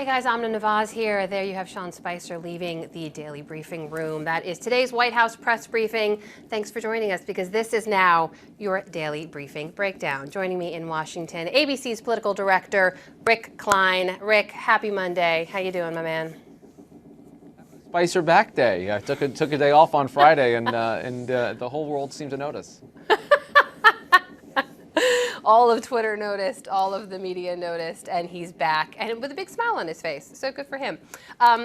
Hey guys, Amna Nawaz here. There you have Sean Spicer leaving the daily briefing room. That is today's White House press briefing. Thanks for joining us because this is now your daily briefing breakdown. Joining me in Washington, ABC's political director, Rick Klein. Rick, happy Monday. How you doing, my man? Spicer back day. I took a day off on Friday, and the whole world seemed to notice. All of Twitter noticed, all of the media noticed, and he's back, and with a big smile on his face. So good for him.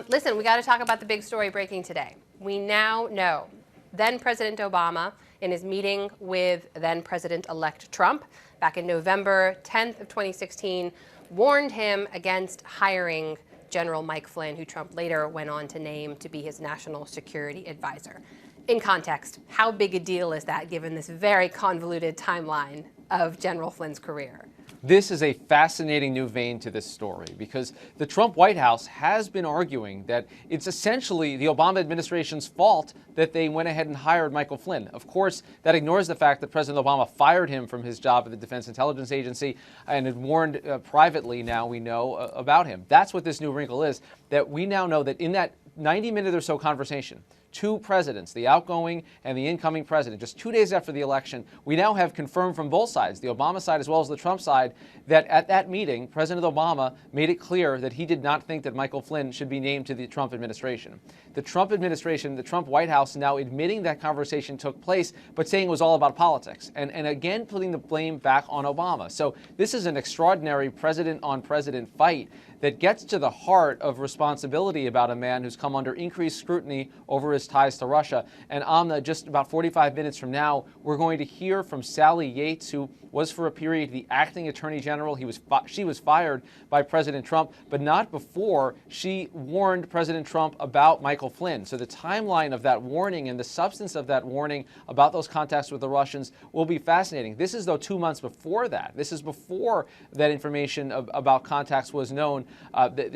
Listen, we got to talk about the big story breaking today. We now know then President Obama, in his meeting with then President-elect Trump back in November 10th of 2016, warned him against hiring General Mike Flynn, who Trump later went on to name to be his national security advisor. In context, how big a deal is that given this very convoluted timeline of General Flynn's career? This is a fascinating new vein to this story because the Trump White House has been arguing that it's essentially the Obama administration's fault that they went ahead and hired Michael Flynn. Of course, that ignores the fact that President Obama fired him from his job at the Defense Intelligence Agency and had warned privately, now we know, about him. That's what this new wrinkle is, that we now know that in that 90-minute or so conversation, two presidents, the outgoing and the incoming president, just 2 days after the election, we now have confirmed from both sides, the Obama side as well as the Trump side, that at that meeting, President Obama made it clear that he did not think that Michael Flynn should be named to the Trump administration. The Trump administration, the Trump White House, now admitting that conversation took place, but saying it was all about politics, and again putting the blame back on Obama. So this is an extraordinary president-on-president fight that gets to the heart of responsibility about a man who's come under increased scrutiny over his ties to Russia. And Amna, just about 45 minutes from now, we're going to hear from Sally Yates, who was for a period the acting attorney general. She was fired by President Trump, but not before she warned President Trump about Michael Flynn. So the timeline of that warning and the substance of that warning about those contacts with the Russians will be fascinating. This is, though, 2 months before that. This is before that information about contacts was known.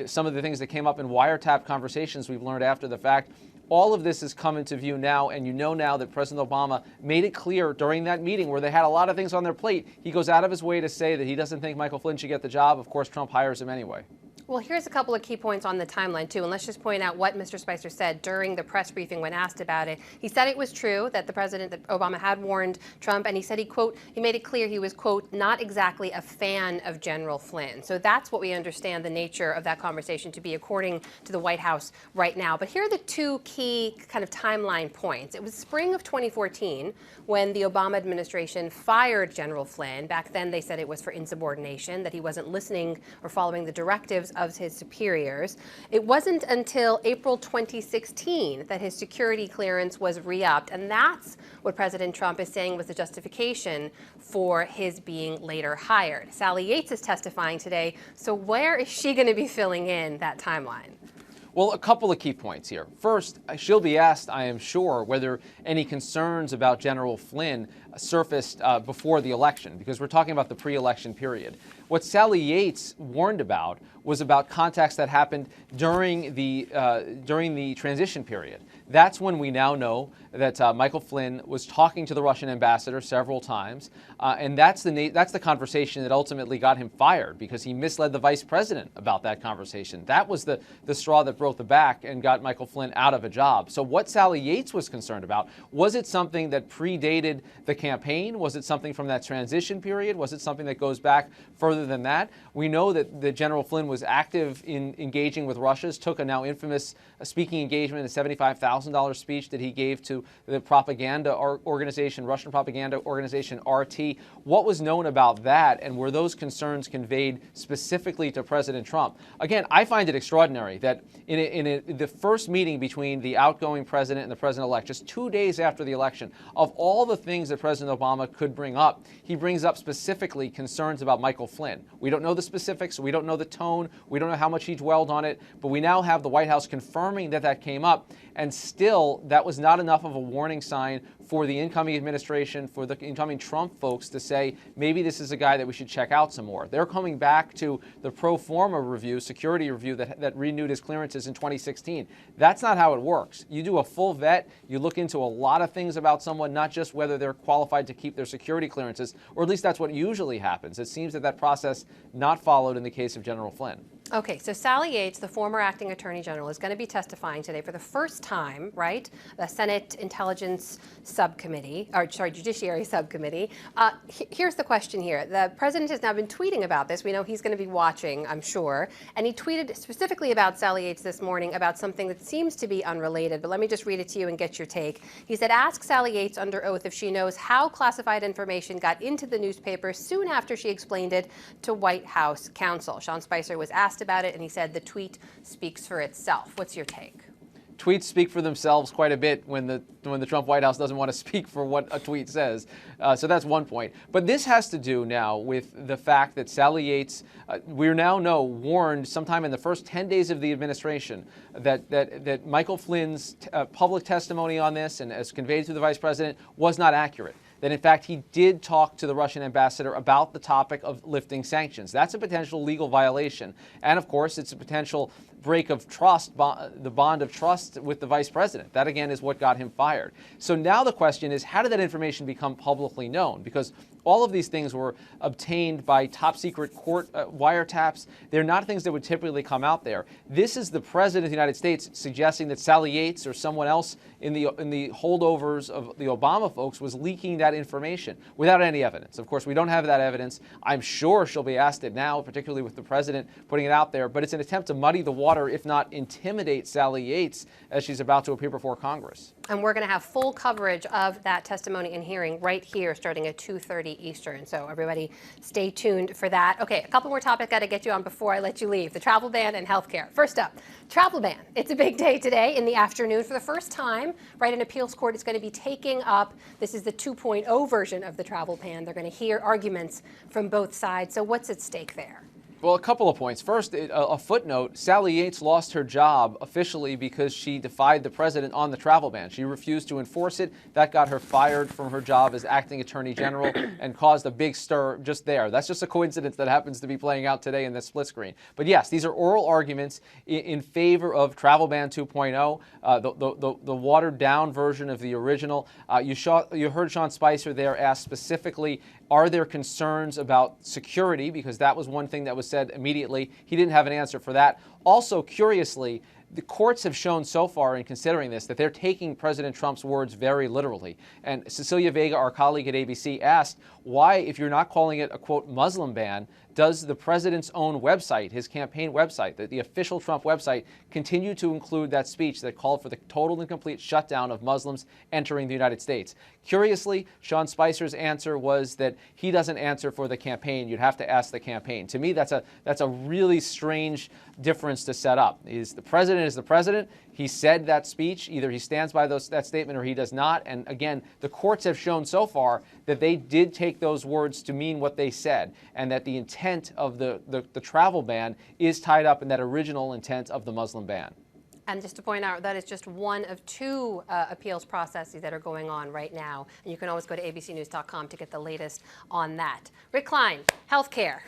Some of the things that came up in wiretap conversations we've learned after the fact. All of this has come into view now, and you know now that President Obama made it clear during that meeting where they had a lot of things on their plate. He goes out of his way to say that he doesn't think Michael Flynn should get the job. Of course, Trump hires him anyway. Well, here's a couple of key points on the timeline, too. And let's just point out what Mr. Spicer said during the press briefing when asked about it. He said it was true that that Obama had warned Trump, and he said he made it clear he was, quote, not exactly a fan of General Flynn. So that's what we understand the nature of that conversation to be, according to the White House right now. But here are the two key kind of timeline points. It was spring of 2014 when the Obama administration fired General Flynn. Back then, they said it was for insubordination, that he wasn't listening or following the directives of his superiors. It wasn't until April 2016 that his security clearance was re-upped, and that's what President Trump is saying was the justification for his being later hired. Sally Yates is testifying today, so where is she going to be filling in that timeline? Well, a couple of key points here. First, she'll be asked, I am sure, whether any concerns about General Flynn surfaced before the election, because we're talking about the pre-election period. What Sally Yates warned about was about contacts that happened during the transition period. That's when we now know that Michael Flynn was talking to the Russian ambassador several times, and that's the conversation that ultimately got him fired, because he misled the vice president about that conversation. That was the straw that broke the back and got Michael Flynn out of a job. So what Sally Yates was concerned about, was it something that predated the campaign? Was it something from that transition period? Was it something that goes back further than that? We know that General Flynn was active in engaging with Russia, took a now infamous speaking engagement, a $75,000 speech that he gave to the propaganda organization, Russian propaganda organization RT. What was known about that, and were those concerns conveyed specifically to President Trump? Again, I find it extraordinary that in the first meeting between the outgoing president and the president-elect, just 2 days after the election, of all the things that President Obama could bring up, he brings up specifically concerns about Michael Flynn. We don't know the specifics, we don't know the tone, we don't know how much he dwelled on it, but we now have the White House confirming that that came up, and still that was not enough of a warning sign for the incoming administration, for the incoming Trump folks to say, maybe this is a guy that we should check out some more. They're coming back to the pro forma review, security review that renewed his clearances in 2016. That's not how it works. You do a full vet, you look into a lot of things about someone, not just whether they're qualified to keep their security clearances, or at least that's what usually happens. It seems that process not followed in the case of General Flynn. Okay, so Sally Yates, the former acting attorney general, is going to be testifying today for the first time, right? The Senate Intelligence Subcommittee, or sorry, Judiciary Subcommittee. Here's the question here. The president has now been tweeting about this. We know he's going to be watching, I'm sure. And he tweeted specifically about Sally Yates this morning about something that seems to be unrelated, but let me just read it to you and get your take. He said, ask Sally Yates under oath if she knows how classified information got into the newspaper soon after she explained it to White House counsel. Sean Spicer was asked about it, and he said the tweet speaks for itself. What's your take? Tweets speak for themselves quite a bit when the Trump White House doesn't want to speak for what a tweet says. So that's one point. But this has to do now with the fact that Sally Yates, we now know, warned sometime in the first 10 days of the administration that Michael Flynn's public testimony on this, and as conveyed to the vice president, was not accurate. That in fact he did talk to the Russian ambassador about the topic of lifting sanctions. That's a potential legal violation. And of course, it's a potential break of trust, the bond of trust with the vice president. That again is what got him fired. So now the question is, how did that information become publicly known? Because all of these things were obtained by top secret court wiretaps. They're not things that would typically come out there. This is the president of the United States suggesting that Sally Yates or someone else in the holdovers of the Obama folks was leaking that information without any evidence. Of course, we don't have that evidence. I'm sure she'll be asked it now, particularly with the president putting it out there. But it's an attempt to muddy the water, if not intimidate Sally Yates as she's about to appear before Congress. And we're going to have full coverage of that testimony and hearing right here starting at 2:30 Eastern. So everybody stay tuned for that. Okay, a couple more topics I got to get you on before I let you leave. The travel ban and healthcare. First up, travel ban. It's a big day today in the afternoon. For the first time, right, an appeals court is going to be taking up, this is the 2.0 version of the travel ban. They're going to hear arguments from both sides. So what's at stake there? Well, a couple of points. First, a footnote. Sally Yates lost her job officially because she defied the president on the travel ban. She refused to enforce it. That got her fired from her job as acting attorney general and caused a big stir just there. That's just a coincidence that happens to be playing out today in the split screen. But yes, these are oral arguments in favor of travel ban 2.0, the watered down version of the original. You heard Sean Spicer there ask specifically, are there concerns about security? Because that was one thing that was said immediately. He didn't have an answer for that. Also, curiously, the courts have shown so far in considering this that they're taking President Trump's words very literally. And Cecilia Vega, our colleague at ABC, asked why, if you're not calling it a, quote, Muslim ban, does the president's own website, his campaign website, the official Trump website, continue to include that speech that called for the total and complete shutdown of Muslims entering the United States? Curiously, Sean Spicer's answer was that he doesn't answer for the campaign. You'd have to ask the campaign. To me, that's a really strange difference to set up. The president is the president. He said that speech. Either he stands by that statement or he does not. And again, the courts have shown so far that they did take those words to mean what they said, and that the intent of the travel ban is tied up in that original intent of the Muslim ban. And just to point out, that is just one of two appeals processes that are going on right now. And you can always go to abcnews.com to get the latest on that. Rick Klein, healthcare.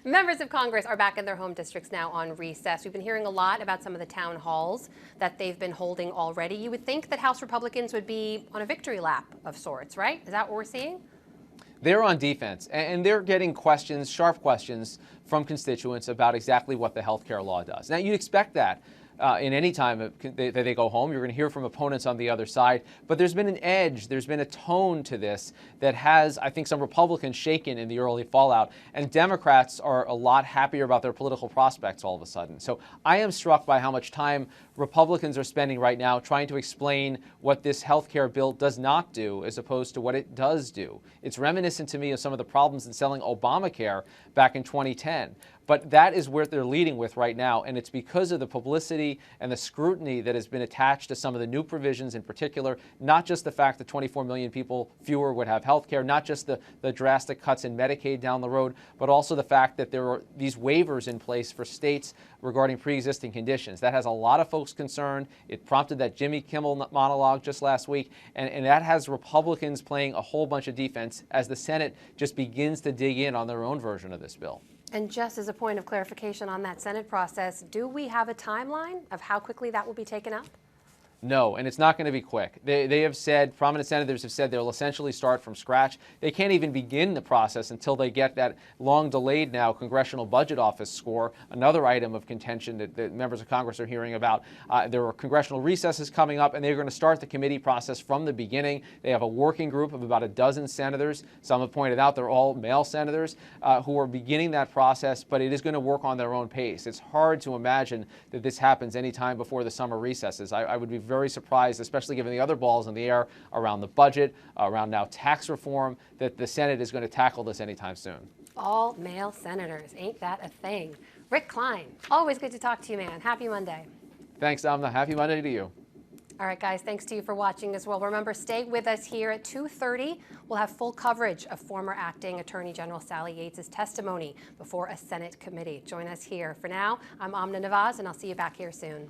Members of Congress are back in their home districts now on recess. We've been hearing a lot about some of the town halls that they've been holding already. You would think that House Republicans would be on a victory lap of sorts, right? Is that what we're seeing? They're on defense, and they're getting questions, sharp questions from constituents about exactly what the healthcare law does. Now, you'd expect that. In any time that they go home. You're going to hear from opponents on the other side. But there's been an edge, there's been a tone to this that has, I think, some Republicans shaken in the early fallout. And Democrats are a lot happier about their political prospects all of a sudden. So I am struck by how much time Republicans are spending right now trying to explain what this health care bill does not do as opposed to what it does do. It's reminiscent to me of some of the problems in selling Obamacare back in 2010. But that is where they're leading with right now, and it's because of the publicity and the scrutiny that has been attached to some of the new provisions in particular, not just the fact that 24 million people fewer would have health care, not just the drastic cuts in Medicaid down the road, but also the fact that there are these waivers in place for states regarding pre-existing conditions. That has a lot of folks concerned. It prompted that Jimmy Kimmel monologue just last week, and that has Republicans playing a whole bunch of defense as the Senate just begins to dig in on their own version of this bill. And just as a point of clarification on that Senate process, do we have a timeline of how quickly that will be taken up? No, and it's not going to be quick. They have said, prominent senators have said they'll essentially start from scratch. They can't even begin the process until they get that long delayed now Congressional Budget Office score, another item of contention that members of Congress are hearing about. There are congressional recesses coming up, and they're going to start the committee process from the beginning. They have a working group of about a dozen senators. Some have pointed out they're all male senators who are beginning that process, but it is going to work on their own pace. It's hard to imagine that this happens any time before the summer recesses. I would be very surprised, especially given the other balls in the air around the budget, around now tax reform, that the Senate is going to tackle this anytime soon. All male senators, ain't that a thing? Rick Klein, always good to talk to you, man. Happy Monday. Thanks, Amna. Happy Monday to you. All right, guys, thanks to you for watching as well. Remember, stay with us here at 2:30. We'll have full coverage of former acting Attorney General Sally Yates' testimony before a Senate committee. Join us here. For now, I'm Amna Nawaz, and I'll see you back here soon.